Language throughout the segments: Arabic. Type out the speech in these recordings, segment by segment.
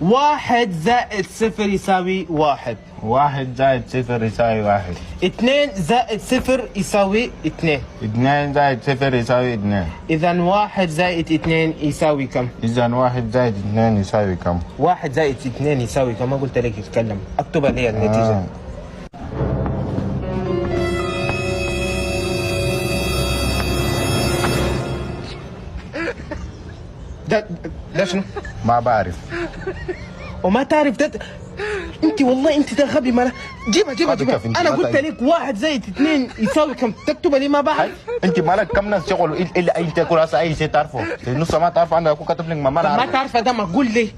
واحد زائد صفر يساوي واحد. 1 زائد 0 يساوي 1. 2 زائد صفر يساوي 2. 2 زائد 0 يساوي 2. إذا 1 زائد 2 يساوي كم؟ إذا 1 زائد 2 يساوي كم؟ 1 زائد 2 يساوي كم؟ ما قلت لك اتكلم، اكتبها لي النتيجة. ده شنو؟ ما بعرف. وما تعرف ده؟ انت والله انت ده غبي. ما جيبها. انا قلت لك 1 زائد 2 يساوي كم؟ تكتبها لي ما بعرف. انت مالك كم ناس شغل الا انت كل هسه اي شيء تعرفه، نص ما تعرف. انا اكون كاتب لك ما انا ما تعرف ده، ما قول لي.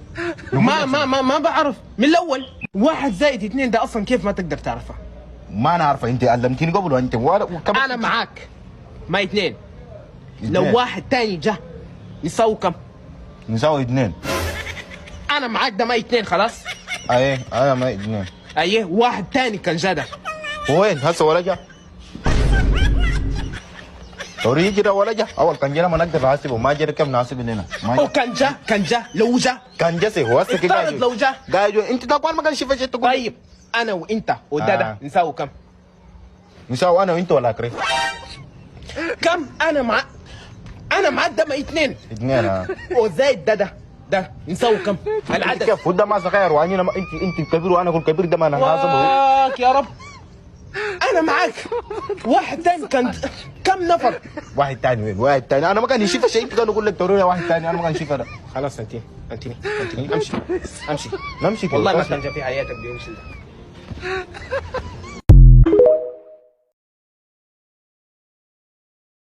ما بعرف من الاول. 1 زائد 2 ده اصلا كيف ما تقدر تعرفها؟ ما انا عارفه، انت علمتيني قبل وانت انا معاك. ما 2 لو واحد تاني جه يساوي كم؟ نساوي 2. انا معاك، ده ما 2 خلاص. ايه ما 2. ايه واحد تاني كان جا ده. وين هسه ولا جا؟ وريه يجي ولا جا؟ اول كان جا ما نقدر نحاسبه، ما جا كم نحاسب هنا. هو كان جا لو جا كان جا هو هسه كده. افترض لو جا. قاعد انت تقول ما كان شايف شيء تقول. طيب انا وانت ودادا نساوي كم؟ نساوي انا وانت ولا كريم؟ كم؟ انا معاك ده ما 2. 2 وزايد ده نساوي كم؟ العدد كيف وده ما صغير واني انت كبير وانا اقول كبير، ده ما انا حاسبه. واك يا رب. انا معاك. واحد تاني كان كم نفر؟ واحد تاني وين؟ واحد تاني انا ما كان يشوف شيء، انت كان اقول لك توريني واحد تاني، انا ما كان يشوف. انا خلاص انتي امشي. نمشي والله ما كان جا في حياتك بيمشي ده.